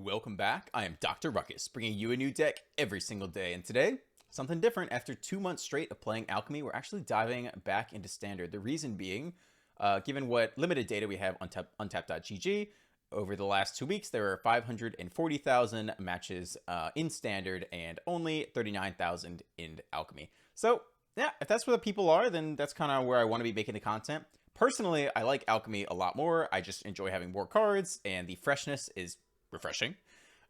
Welcome back. I am Dr. Ruckus, bringing you a new deck every single day. And today, something different. After 2 months straight of playing Alchemy, we're actually diving back into Standard. The reason being, given what limited data we have on Untap.gg, over the last 2 weeks, there are 540,000 matches in Standard and only 39,000 in Alchemy. So, yeah, if that's where the people are, then that's kind of where I want to be making the content. Personally, I like Alchemy a lot more. I just enjoy having more cards, and the freshness is refreshing.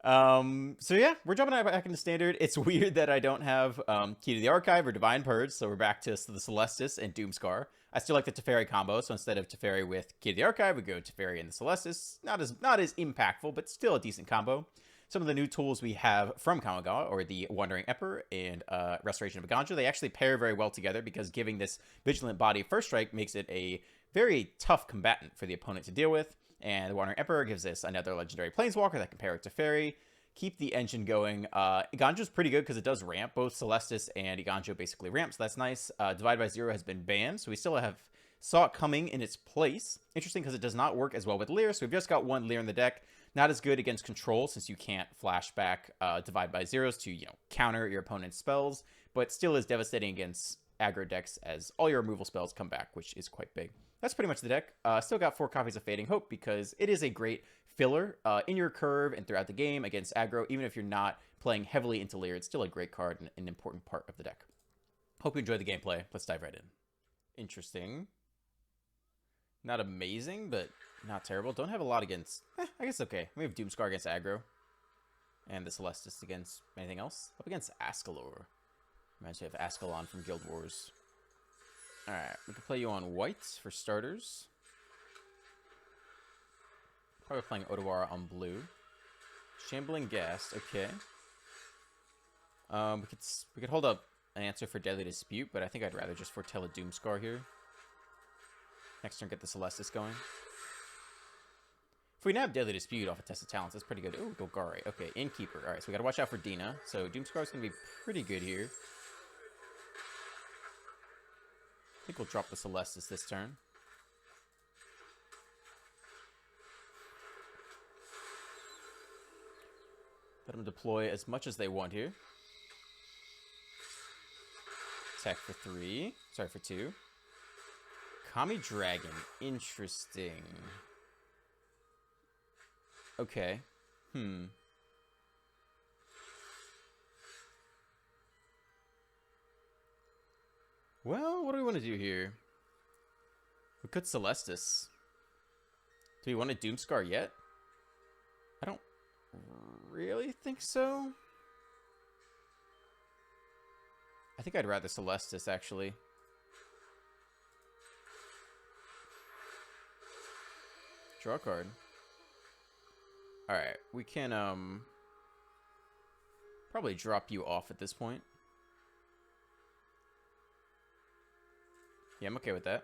So yeah, we're jumping back into Standard. It's weird that I don't have Key to the Archive or Divine Purge, so we're back to the Celestis and Doomscar. I still like the Teferi combo, so instead of Teferi with Key to the Archive, we go Teferi and the Celestis. Not as impactful, but still a decent combo. Some of the new tools we have from Kamigawa, or the Wandering Emperor and Restoration of Ganja, they actually pair very well together because giving this Vigilant Body First Strike makes it a very tough combatant for the opponent to deal with. And the Wandering Emperor gives us another legendary Planeswalker that can pair with Teferi. Keep the engine going. Iganjo's pretty good because it does ramp. Both Celestis and Iganjo basically ramp, so that's nice. Divide by Zero has been banned, so we still saw it coming in its place. Interesting because it does not work as well with Leer, so we've just got one Leer in the deck. Not as good against Control since you can't flash back Divide by Zeros to, counter your opponent's spells, but still is devastating against aggro decks as all your removal spells come back, which is quite big. That's pretty much the deck. Still got 4 copies of Fading Hope because it is a great filler in your curve and throughout the game against aggro. Even if you're not playing heavily into Leer, it's still a great card and an important part of the deck. Hope you enjoy the gameplay. Let's dive right in. Interesting. Not amazing, but not terrible. Don't have a lot against... I guess okay. We have Doomscar against aggro. And the Celestis against anything else. Up against Ascalor. Reminds me of Ascalon from Guild Wars. Alright, we can play you on white for starters. Probably playing Otawara on blue. Shambling Ghast, okay. We could hold up an answer for Deadly Dispute, but I think I'd rather just foretell a Doomscar here. Next turn, get the Celestis going. If we now have Deadly Dispute off a Test of Talents, that's pretty good. Ooh, Golgari. Okay, Innkeeper. Alright, so we gotta watch out for Dina. So Doomscar's gonna be pretty good here. I think we'll drop the Celestis this turn. Let them deploy as much as they want here. Attack for 3. Sorry, for 2. Kami Dragon. Interesting. Okay. Well, what do we want to do here? We could Celestis. Do we want a Doomscar yet? I don't really think so. I think I'd rather Celestis, actually. Draw a card. Alright, we can, probably drop you off at this point. Yeah, I'm okay with that.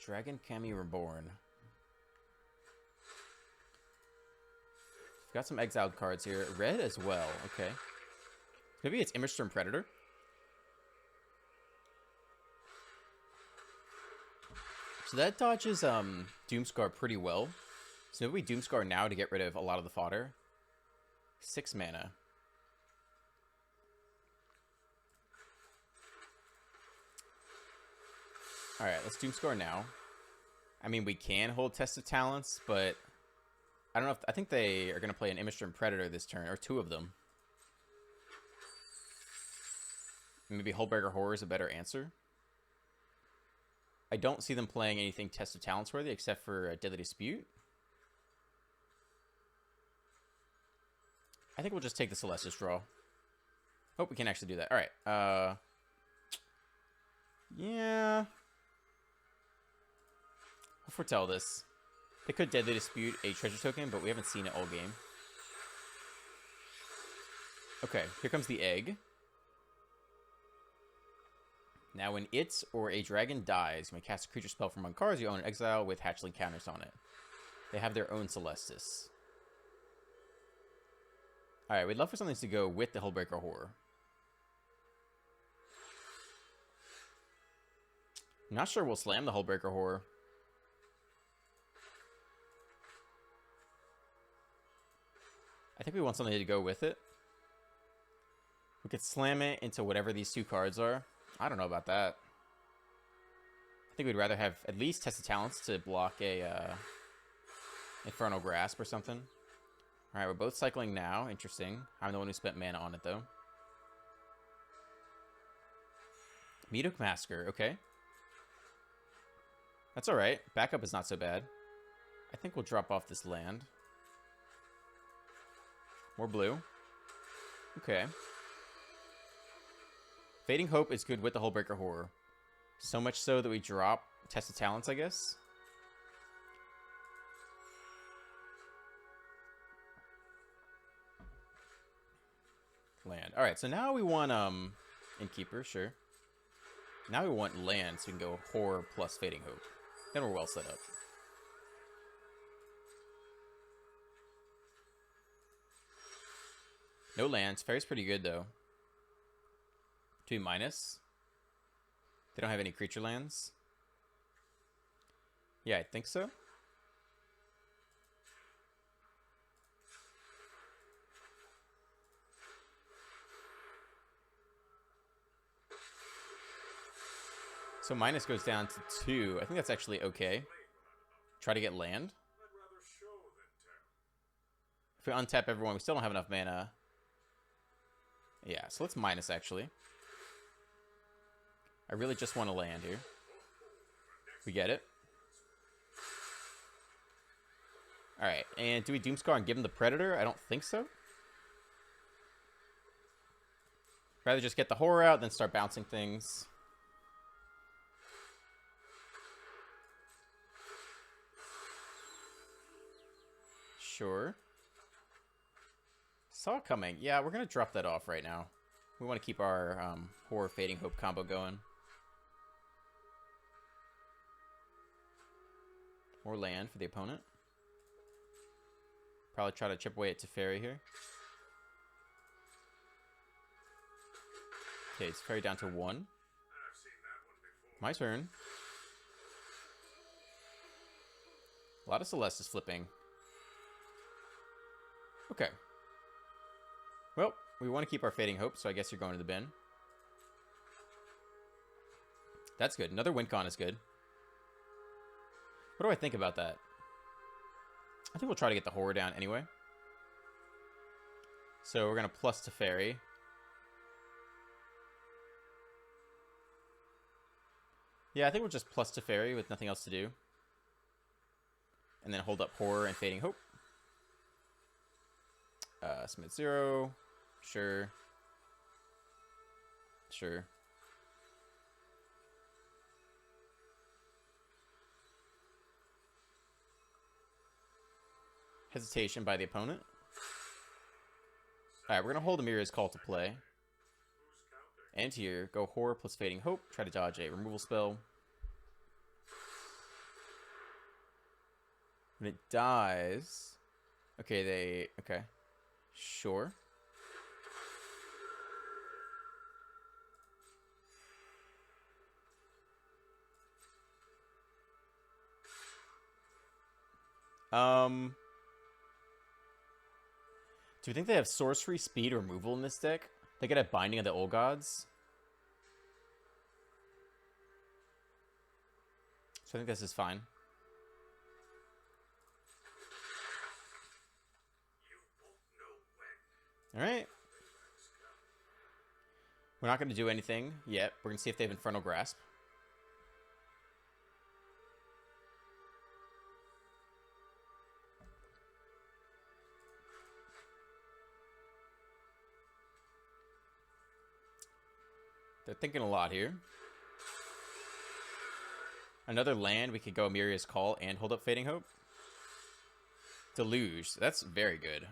Dragon Kami Reborn. Got some exiled cards here. Red as well. Okay. Maybe it's Image Storm Predator. So that dodges Doomscar pretty well. So maybe we Doomscar now to get rid of a lot of the fodder. 6 mana. Alright, let's Doomscar now. I mean, we can hold Test of Talents, but I don't know if... I think they are going to play an Image Storm Predator this turn, or 2 of them. Maybe Hullbreaker Horror is a better answer. I don't see them playing anything Test of Talents worthy, except for Deadly Dispute. I think we'll just take the Celestis draw. Hope we can actually do that. Alright, yeah... I'll foretell this. They could Deadly Dispute a treasure token, but we haven't seen it all game. Okay, here comes the egg. Now when it or a dragon dies, you may cast a creature spell from one card you own in exile with hatchling counters on it. They have their own Celestis. Alright, we'd love for something to go with the Hullbreaker Horror. I'm not sure we'll slam the Hullbreaker Horror. I think we want something to go with it. We could slam it into whatever these two cards are. I don't know about that. I think we'd rather have at least Test of Talents to block a Infernal Grasp or something. Alright, we're both cycling now. Interesting. I'm the one who spent mana on it, though. Meadow Masker, okay. That's alright. Backup is not so bad. I think we'll drop off this land. More blue. Okay. Fading Hope is good with the Hullbreaker Horror. So much so that we drop Test of Talents, I guess. Land. Alright, so now we want Innkeeper, sure. Now we want land, so we can go Horror plus Fading Hope. Then we're well set up. No lands. Fairy's pretty good, though. 2 minus. They don't have any creature lands. Yeah, I think so. So minus goes down to 2. I think that's actually okay. Try to get land. If we untap everyone, we still don't have enough mana. Yeah, so let's minus, actually. I really just want to land here. We get it. Alright, and do we Doomscar and give him the Predator? I don't think so. Rather just get the Horror out, then start bouncing things. Sure. Saw it coming. Yeah, we're going to drop that off right now. We want to keep our Horror Fading Hope combo going. More land for the opponent. Probably try to chip away at Teferi here. Okay, it's Teferi down to 1. My turn. A lot of Celeste is flipping. Okay. Well, we want to keep our Fading Hope, so I guess you're going to the bin. That's good. Another Wincon is good. What do I think about that? I think we'll try to get the Horror down anyway. So we're going to plus Teferi. Yeah, I think we'll just plus Teferi with nothing else to do. And then hold up Horror and Fading Hope. Smith 0. Sure. Sure. Hesitation by the opponent. Alright, we're going to hold Amira's Call to play. And here, go Horror plus Fading Hope. Try to dodge a removal spell. When it dies... Okay, Okay. Sure. Do you think they have sorcery, speed, removal in this deck? They could have Binding of the Old Gods. So I think this is fine. Alright. We're not going to do anything yet. We're going to see if they have Infernal Grasp. They're thinking a lot here. Another land, we could go Amiria's Call and hold up Fading Hope. Deluge. That's very good.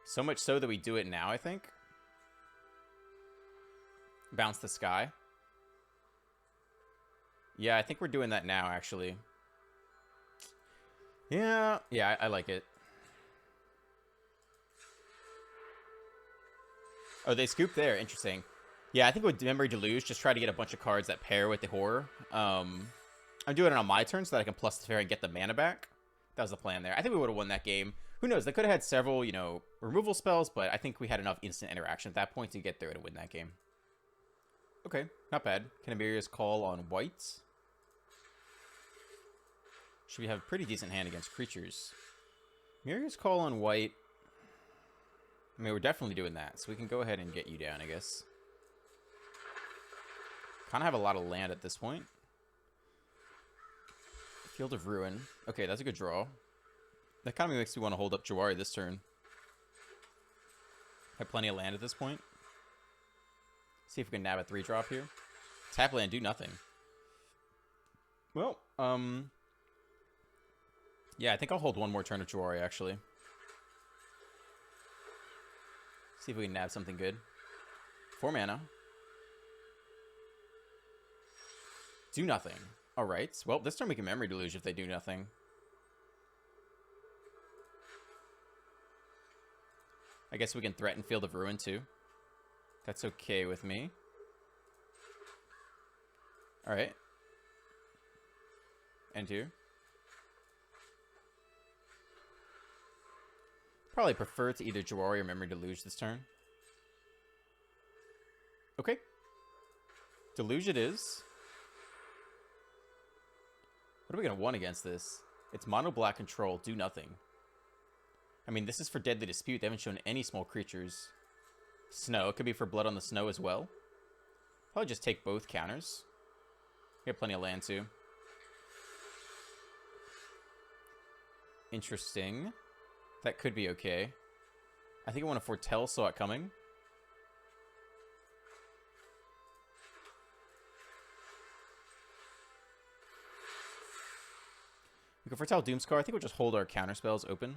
So much so that we do it now, I think. Bounce the Sky. Yeah, I think we're doing that now, actually. Yeah, I like it. Oh, they scooped there. Interesting. Yeah, I think with Memory Deluge, just try to get a bunch of cards that pair with the Horror. I'm doing it on my turn so that I can plus the fairy and get the mana back. That was the plan there. I think we would have won that game. Who knows? They could have had several, you know, removal spells, but I think we had enough instant interaction at that point to get there to win that game. Okay, not bad. Kamigawa's Call on white. Should we have a pretty decent hand against creatures? Kamigawa's Call on white. I mean, we're definitely doing that, so we can go ahead and get you down, I guess. Kind of have a lot of land at this point. Field of Ruin. Okay, that's a good draw. That kind of makes me want to hold up Jawari this turn. Have plenty of land at this point. See if we can nab a 3-drop here. Tap land, do nothing. Well, yeah, I think I'll hold one more turn of Jawari, actually. See if we can nab something good. 4 mana. Do nothing. Alright. Well, this turn we can Memory Deluge if they do nothing. I guess we can threaten Field of Ruin, too. That's okay with me. Alright. End here. Probably prefer to either Jawari or Memory Deluge this turn. Okay. Deluge it is. What are we going to want against this? It's mono black control, do nothing. I mean, this is for Deadly Dispute. They haven't shown any small creatures. Snow. It could be for Blood on the Snow as well. Probably just take both counters. We have plenty of land too. Interesting. That could be okay. I think I want to foretell Saw It Coming. We can foretell Doomscar. I think we'll just hold our counter spells open.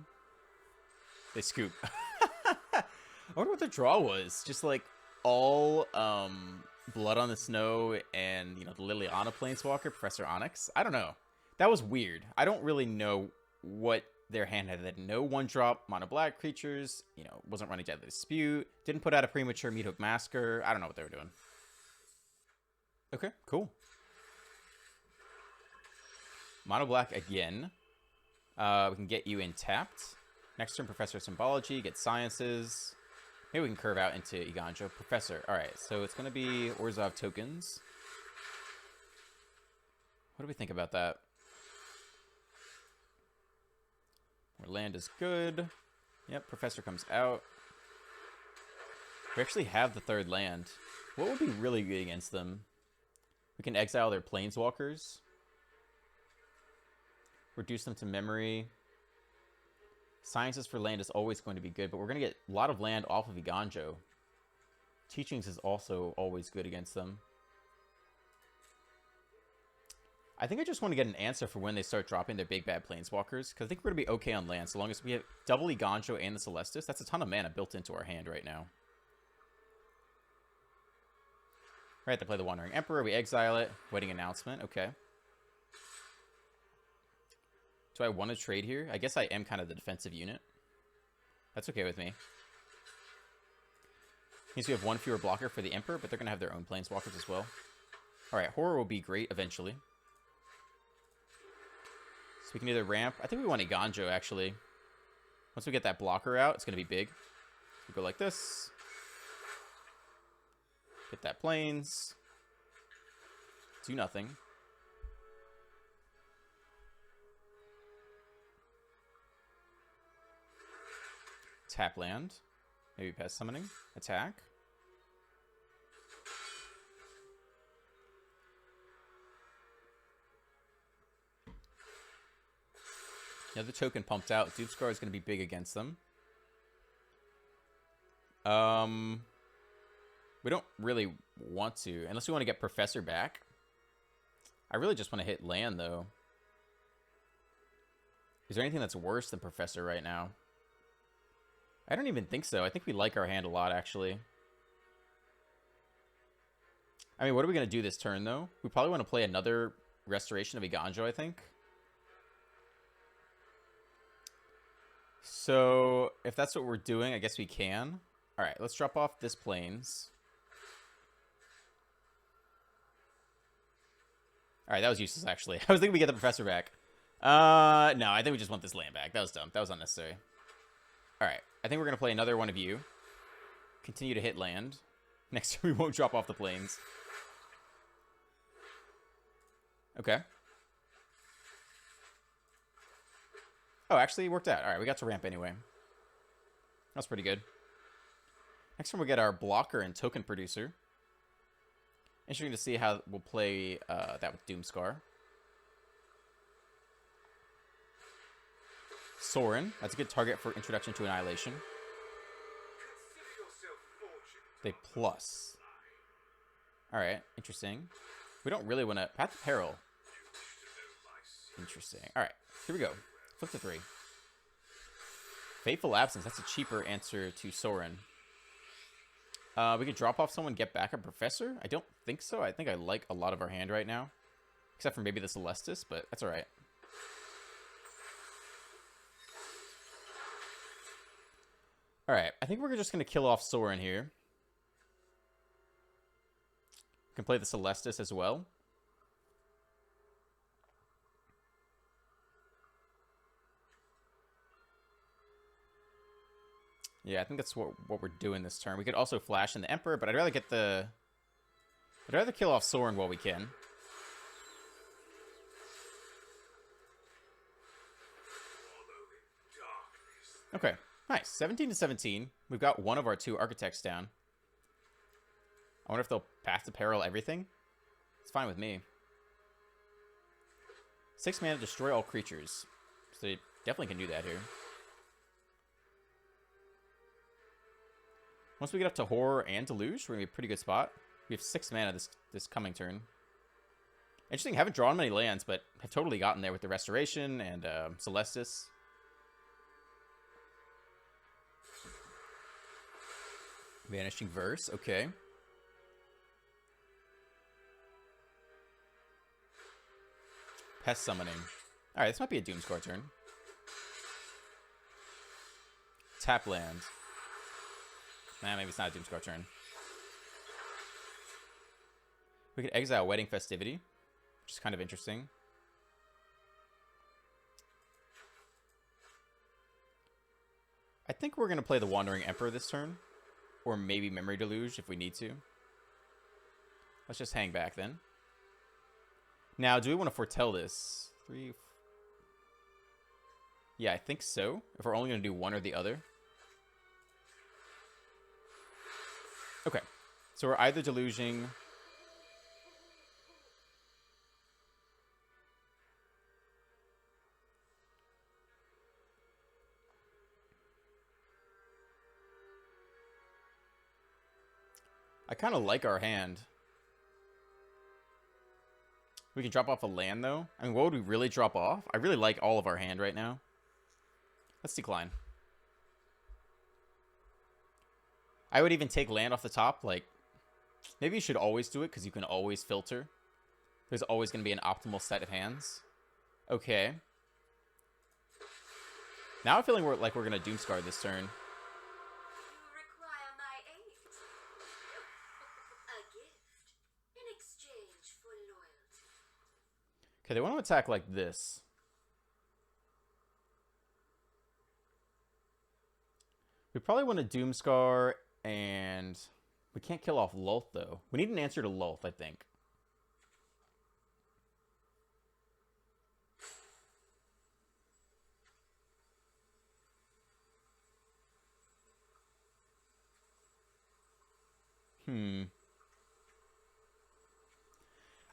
They scoop. I wonder what the draw was. Just like all Blood on the Snow and, you know, the Liliana Planeswalker, Professor Onyx. I don't know. That was weird. I don't really know what their hand had. That no 1-drop mono black creatures. You know, wasn't running Deadly Dispute. Didn't put out a premature Meathook Massacre. I don't know what they were doing. Okay, cool. Mono black again. We can get you in tapped. Next turn, Professor Symbology, get Sciences. Maybe we can curve out into Iganjo. Professor. Alright, so it's going to be Orzhov tokens. What do we think about that? Our land is good. Yep, Professor comes out. We actually have the 3rd land. What would be really good against them? We can exile their Planeswalkers. Reduce them to memory. Sciences for land is always going to be good, but we're going to get a lot of land off of Iganjo. Teachings is also always good against them. I think I just want to get an answer for when they start dropping their big bad Planeswalkers, because I think we're going to be okay on land, so long as we have double Iganjo and the Celestis. That's a ton of mana built into our hand right now. Alright, they play the Wandering Emperor. We exile it. Wedding Announcement. Okay. Do I want to trade here? I guess I am kind of the defensive unit. That's okay with me. Means we have 1 fewer blocker for the Emperor, but they're going to have their own Planeswalkers as well. Alright, Horror will be great eventually. So we can either ramp. I think we want Iganjo, actually. Once we get that blocker out, it's going to be big. We go like this. Get that Plains. Do nothing. Tap land. Maybe pass summoning. Attack. The other token pumped out. Doomscar is going to be big against them. We don't really want to. Unless we want to get Professor back. I really just want to hit land, though. Is there anything that's worse than Professor right now? I don't even think so. I think we like our hand a lot, actually. I mean, what are we going to do this turn, though? We probably want to play another Restoration of Iganjo, I think. So, if that's what we're doing, I guess we can. Alright, let's drop off this Plains. Alright, that was useless, actually. I was thinking we get the professor back. No, I think we just want this land back. That was dumb. That was unnecessary. Alright, I think we're going to play another one of you. Continue to hit land. Next time we won't drop off the plains. Okay. Oh, actually, it worked out. Alright, we got to ramp anyway. That's pretty good. Next time we'll get our blocker and token producer. Interesting to see how we'll play that with Doomscar. Sorin. That's a good target for introduction to Annihilation. They plus. Alright, interesting. We don't really want to... Path to Peril. Interesting. Alright, here we go. Flip to 3. Fateful Absence. That's a cheaper answer to Sorin. We could drop off someone, get back a Professor? I don't think so. I think I like a lot of our hand right now. Except for maybe the Celestis, but that's alright. Alright, I think we're just going to kill off Sorin here. We can play the Celestis as well. Yeah, I think that's what we're doing this turn. We could also flash in the Emperor, but I'd rather get the... I'd rather kill off Sorin while we can. Okay, nice. 17 to 17. We've got one of our 2 architects down. I wonder if they'll Path to Peril everything. It's fine with me. 6 mana, destroy all creatures. So they definitely can do that here. Once we get up to Horror and Deluge, we're going to be a pretty good spot. We have 6 mana this coming turn. Interesting, haven't drawn many lands, but have totally gotten there with the Restoration and Celestis. Vanishing Verse, okay. Pest Summoning. Alright, this might be a Doomscar turn. Tap land. Nah, maybe it's not a Doomscar turn. We could exile Wedding Festivity, which is kind of interesting. I think we're going to play the Wandering Emperor this turn. Or maybe Memory Deluge if we need to. Let's just hang back then. Now, do we want to foretell this? 3... Yeah, I think so. If we're only going to do one or the other. Okay. So we're either deluging... I kind of like our hand. We can drop off a land, though. I mean, what would we really drop off? I really like all of our hand right now. Let's decline. I would even take land off the top. Like, maybe you should always do it, because you can always filter. There's always going to be an optimal set of hands. Okay. Now I'm feeling like we're going to Doomscar this turn. Okay, they want to attack like this. We probably want to Doomscar, and we can't kill off Lulth, though. We need an answer to Lulth, I think.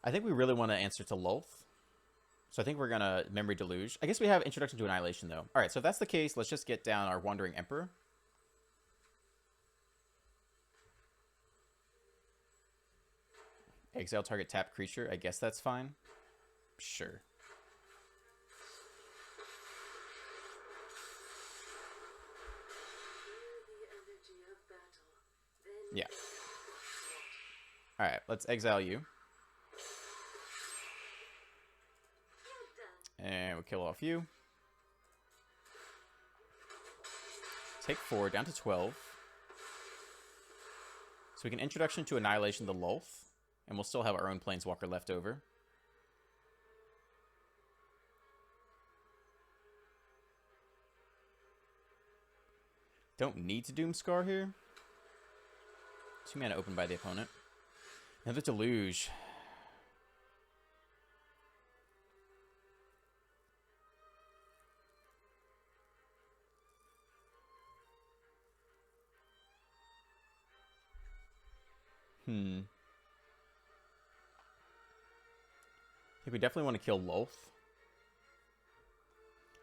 I think we really want to answer to Lulth. So I think we're going to Memory Deluge. I guess we have Introduction to Annihilation, though. Alright, so if that's the case, let's just get down our Wandering Emperor. Exile target tap creature. I guess that's fine. Sure. Yeah. Alright, let's exile you. And we'll kill off you. Take 4, down to 12. So we can Introduction to Annihilation the Lulth. And we'll still have our own Planeswalker left over. Don't need to Doomscar here. 2 mana open by the opponent. Another Deluge. I think we definitely want to kill Lolth.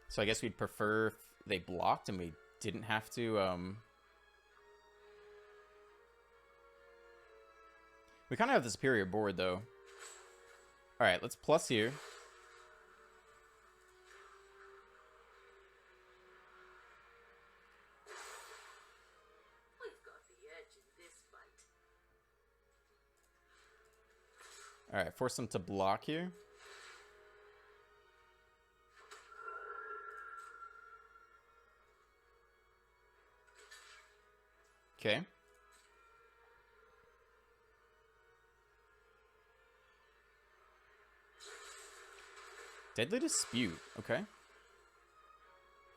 So I guess we'd prefer if they blocked and we didn't have to, We kind of have the superior board, though. Alright, let's plus here. We've got the edge in this fight. Alright, force them to block here. Okay. Deadly Dispute. Okay.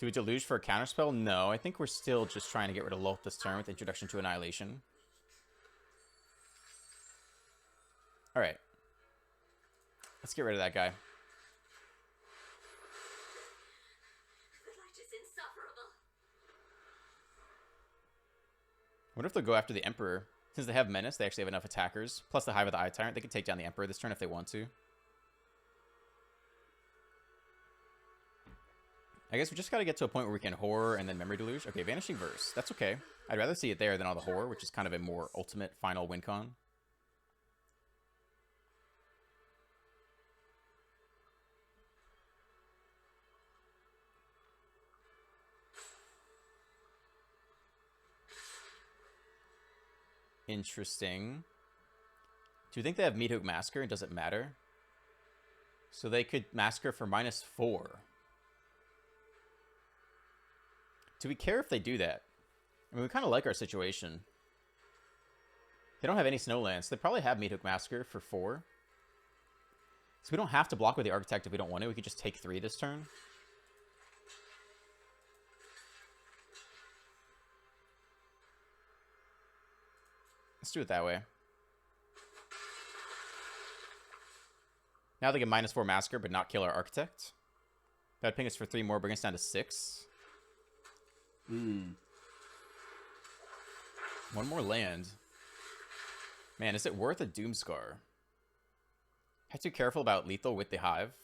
Do we Deluge for a counterspell? No, I think we're still just trying to get rid of Lolth this turn with Introduction to Annihilation. Alright. Let's get rid of that guy. The light is insufferable. I wonder if they'll go after the Emperor. Since they have Menace, they actually have enough attackers. Plus the Hive of the Eye Tyrant. They can take down the Emperor this turn if they want to. I guess we just got to get to a point where we can Horror and then Memory Deluge. Okay, Vanishing Verse. That's okay. I'd rather see it there than all the Horror, which is kind of a more ultimate final win con. Interesting. Do you think they have Meathook Massacre and does it matter? So they could Massacre for -4. Do we care if they do that? I mean, we kind of like our situation. They don't have any Snowlands. So they probably have Meathook Massacre for 4. So we don't have to block with the Architect if we don't want to. We could just take 3 this turn. Let's do it that way. Now they get -4 Massacre, but not kill our Architect. That'd ping us for 3 more, bring us down to 6. One more land. Man, is it worth a Doomscar? Have to be careful about lethal with the Hive.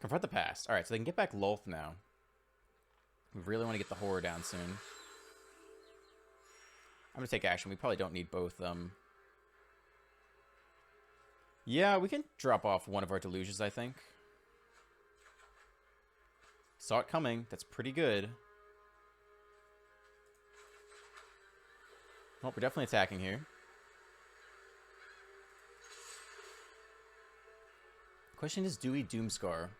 Confront the past. Alright, so they can get back Lolth now. We really want to get the Horror down soon. I'm going to take action. We probably don't need both. Yeah, we can drop off one of our Deluges, I think. Saw it coming. That's pretty good. Well, we're definitely attacking here. Question is, do we Doomscar?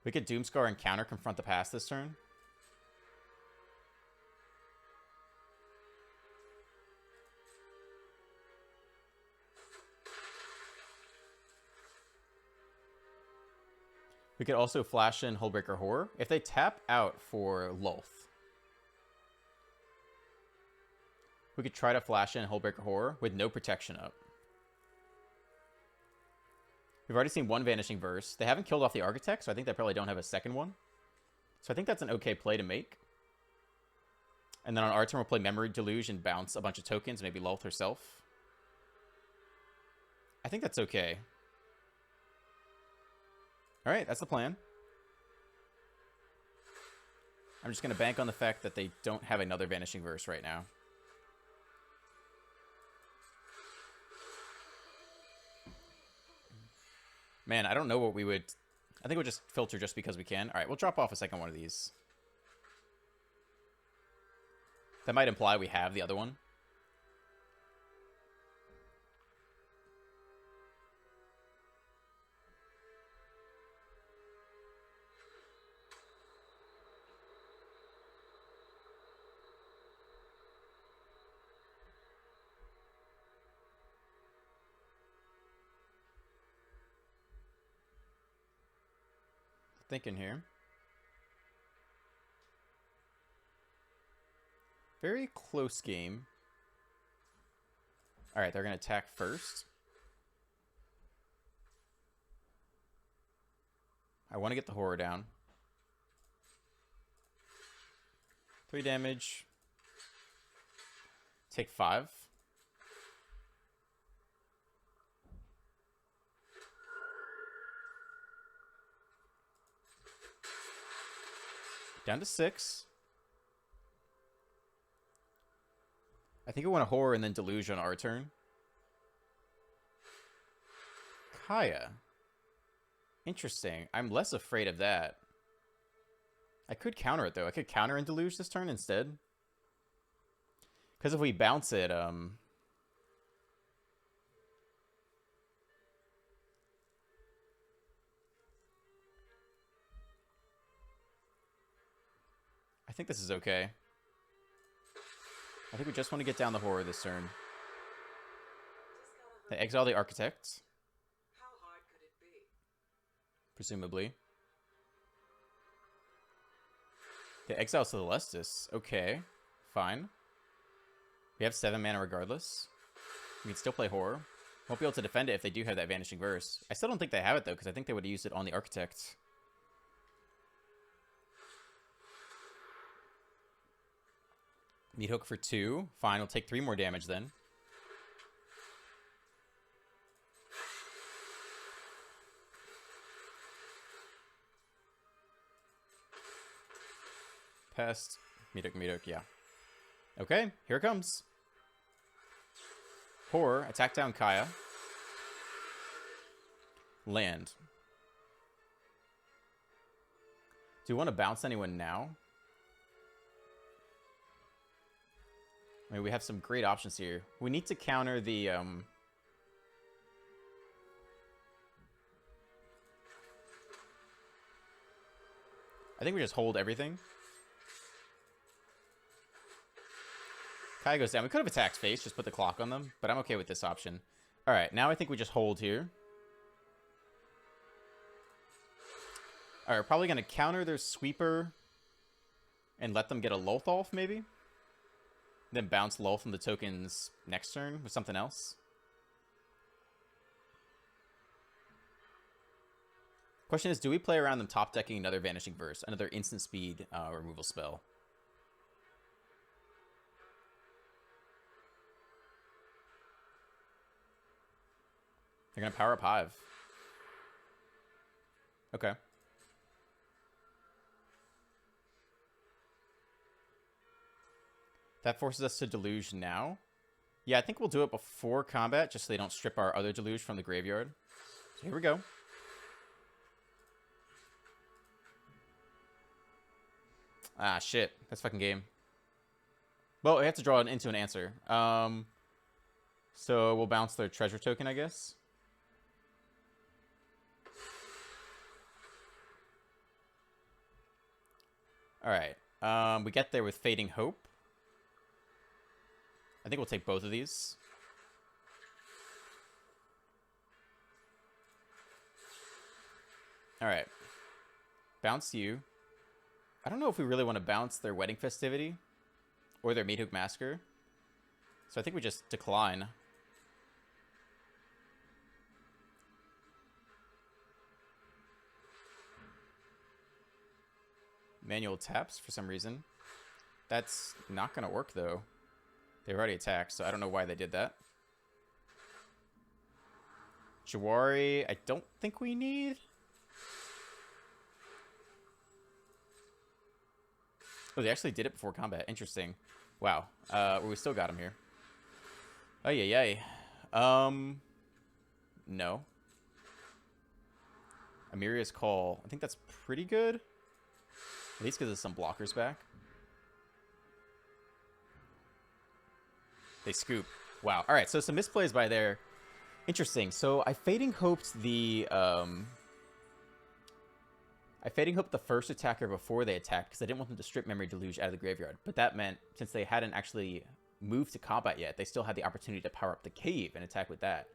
We could Doomscar and counter confront the past this turn. We could also flash in Hullbreaker Horror. If they tap out for Lolth, we could try to flash in Hullbreaker Horror with no protection up. We've already seen one Vanishing Verse. They haven't killed off the Architect, so I think they probably don't have a second one. So I think that's an okay play to make. And then on our turn, we'll play Memory Deluge and bounce a bunch of tokens, maybe Lolth herself. I think that's okay. Alright, that's the plan. I'm just going to bank on the fact that they don't have another Vanishing Verse right now. Man, I don't know what we would... I think we'll just filter just because we can. Alright, we'll drop off a second one of these. That might imply we have the other one. Thinking here. Very close game. All right, they're going to attack first. I want to get the horror down. 3 damage. Take 5. Down to 6. I think I want a horror and then deluge on our turn. Kaya. Interesting. I'm less afraid of that. I could counter it, though. I could counter and deluge this turn instead. Because if we bounce it, I think this is okay. I think we just want to get down the horror this turn. They exile the Architect. How hard could it be? Presumably. They exile Celestis. Okay. Fine. We have 7 mana regardless. We can still play horror. Won't be able to defend it if they do have that Vanishing Verse. I still don't think they have it, though, because I think they would have used it on the Architect. Meat Hook for 2. Fine, we'll take 3 more damage then. Pest. Meat Hook, yeah. Okay, here it comes. Horror, attack down Kaya. Land. Do you want to bounce anyone now? I mean, we have some great options here. We need to counter the, I think we just hold everything. Kaya goes down. We could have attacked face, just put the clock on them, but I'm okay with this option. All right, now I think we just hold here. All right, we're probably going to counter their sweeper and let them get a Lotholf, maybe? Then bounce Lull from the tokens next turn with something else. Question is, do we play around them top decking another Vanishing Verse, another instant speed removal spell? They're going to power up Hive. Okay. That forces us to deluge now. Yeah, I think we'll do it before combat, just so they don't strip our other deluge from the graveyard. So here we go. Ah, shit. That's fucking game. Well, we have to draw it into an answer. So we'll bounce their treasure token, I guess. Alright. We get there with Fading Hope. I think we'll take both of these. Alright. Bounce you. I don't know if we really want to bounce their Wedding Festivity or their Meat Hook Massacre. So I think we just decline. Manual taps for some reason. That's not going to work, though. They've already attacked, so I don't know why they did that. Jawari, I don't think we need. Oh, they actually did it before combat. Interesting. Wow. Well, we still got him here. Oh, yeah. No. Amiria's Call. I think that's pretty good. At least gives us some blockers back. They scoop. Wow. All right, so some misplays by there. Interesting. So I Fading Hoped the first attacker before they attacked because I didn't want them to strip Memory Deluge out of the graveyard. But that meant since they hadn't actually moved to combat yet, they still had the opportunity to power up the cave and attack with that.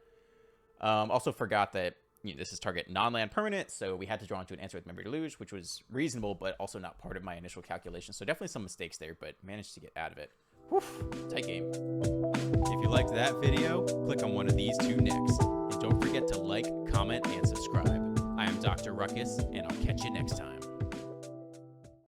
Also forgot that this is target non-land permanent, so we had to draw into an Answer with Memory Deluge, which was reasonable, but also not part of my initial calculation. So definitely some mistakes there, but managed to get out of it. Whew, tight game. If you liked that video, click on one of these two next. And don't forget to like, comment, and subscribe. I am Dr. Ruckus, and I'll catch you next time.